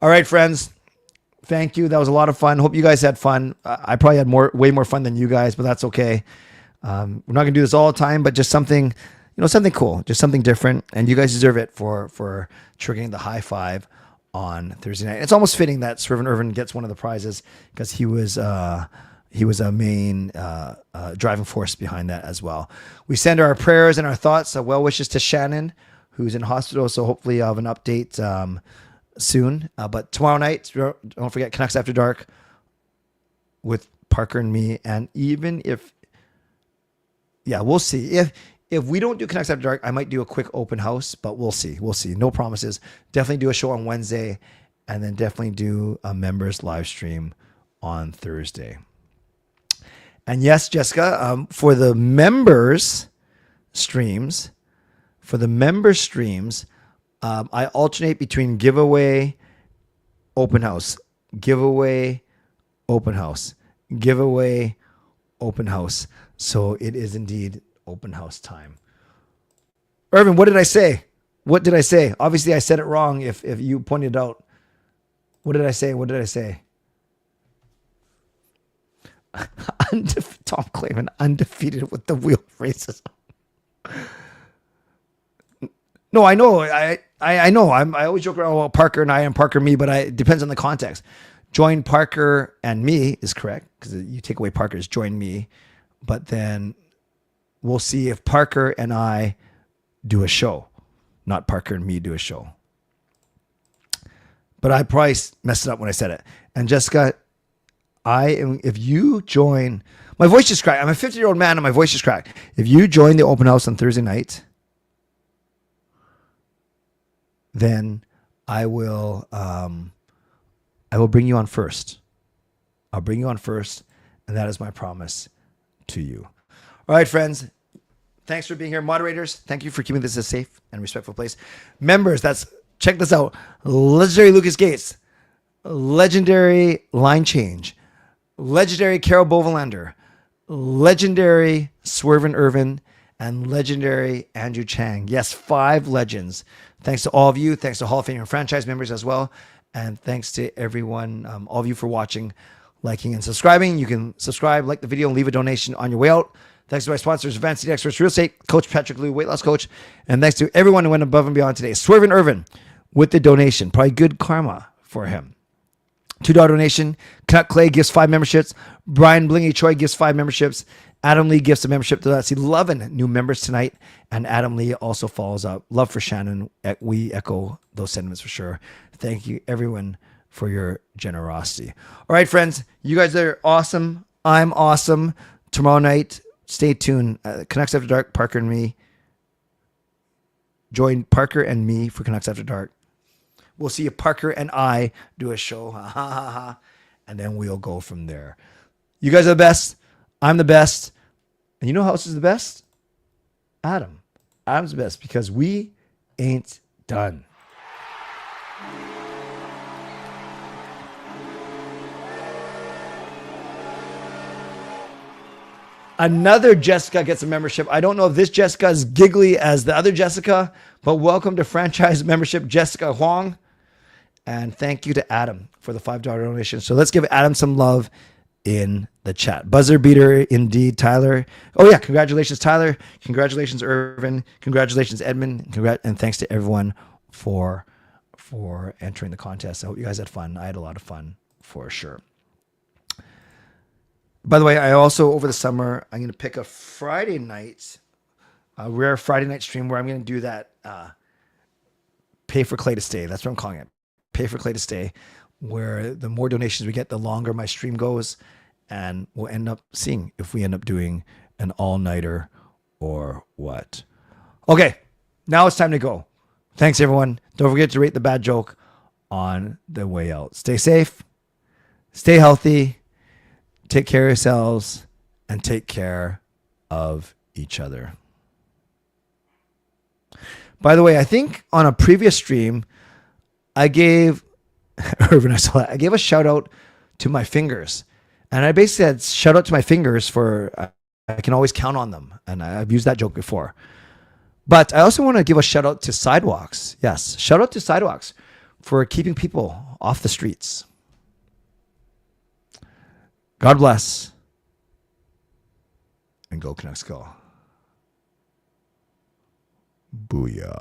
Speaker 2: All right, friends. Thank you. That was a lot of fun. Hope you guys had fun. I probably had way more fun than you guys, but that's okay. We're not going to do this all the time, but just something, something cool, just something different. And you guys deserve it for triggering the high five on Thursday night. It's almost fitting that Swervin Yrvin gets one of the prizes because he was a main driving force behind that as well. We send our prayers and our thoughts, well wishes to Shannon, who's in hospital. So hopefully I'll have an update soon. But tomorrow night, don't forget Canucks After Dark with Parker and me. And even we'll see. If we don't do Canucks After Dark, I might do a quick open house, but we'll see. We'll see. No promises. Definitely do a show on Wednesday, and then definitely do a members live stream on Thursday. And yes, Jessica, for the members streams, I alternate between giveaway, open house, giveaway, open house, giveaway, open house. So it is indeed open house time. Yrvin, what did I say? What did I say? Obviously, I said it wrong if you pointed it out. What did I say? What did I say? Tom Clayman, undefeated with the wheel races. No, I know. I know. I always joke around about Parker and I and Parker me, but it depends on the context. Join Parker and me is correct because you take away Parker's join me, but then we'll see if Parker and I do a show, not Parker and me do a show. But I probably messed it up when I said it. And Jessica, if you join, my voice just cracked. I'm a 50-year-old man and my voice just cracked. If you join the open house on Thursday night, then I will bring you on first. I'll bring you on first, and that is my promise to you. All right, friends. Thanks for being here. Moderators, thank you for keeping this a safe and respectful place. Members, check this out. Legendary Lucas Gates, legendary Line Change, legendary Carol Bovenlander, legendary Swervin Yrvin, and legendary Andrew Chang. Yes, 5 legends. Thanks to all of you. Thanks to Hall of Fame and franchise members as well. And thanks to everyone, all of you for watching, liking, and subscribing. You can subscribe, like the video, and leave a donation on your way out. Thanks to my sponsors, Advanced Seed Experts Real Estate, Coach Patrick Liu, Weight Loss Coach. And thanks to everyone who went above and beyond today. Swervin Yrvin with the donation. Probably good karma for him. $2 donation. Canuck Clay gives 5 memberships. Brian Blingy Choi gives 5 memberships. Adam Lee gives a membership to us. 11 new members tonight. And Adam Lee also follows up. Love for Shannon. We echo those sentiments for sure. Thank you, everyone, for your generosity. All right, friends. You guys are awesome. I'm awesome. Tomorrow night, stay tuned. Canucks After Dark, Parker and me. Join Parker and me for Canucks After Dark. We'll see if Parker and I do a show. And then we'll go from there. You guys are the best. I'm the best. And you know who else is the best? Adam. Adam's the best because we ain't done. Another Jessica gets a membership. I don't know if this Jessica is giggly as the other Jessica, but welcome to franchise membership, Jessica Huang. And thank you to Adam for the $5 donation. So let's give Adam some love in the chat. Buzzer beater indeed, Tyler. Oh yeah, congratulations, Tyler. Congratulations, Yrvin. Congratulations, Edmund. And thanks to everyone for entering the contest. I hope you guys had fun. I had a lot of fun for sure. By the way, I also, over the summer, I'm going to pick a Friday night, a rare Friday night stream where I'm going to do that pay for Clay to stay. That's what I'm calling it. Pay for Clay to stay, where the more donations we get, the longer my stream goes. And we'll end up seeing if we end up doing an all-nighter or what. Okay, now it's time to go. Thanks, everyone. Don't forget to rate the bad joke on the way out. Stay safe. Stay healthy. Take care of yourselves. and take care of each other. By the way, I think on a previous stream, I gave Yrvin, I gave a shout out to my fingers. And I basically said, shout out to my fingers for, I can always count on them. And I've used that joke before. But I also want to give a shout out to sidewalks. Yes, shout out to sidewalks for keeping people off the streets. God bless. And go Canucks go. Booyah.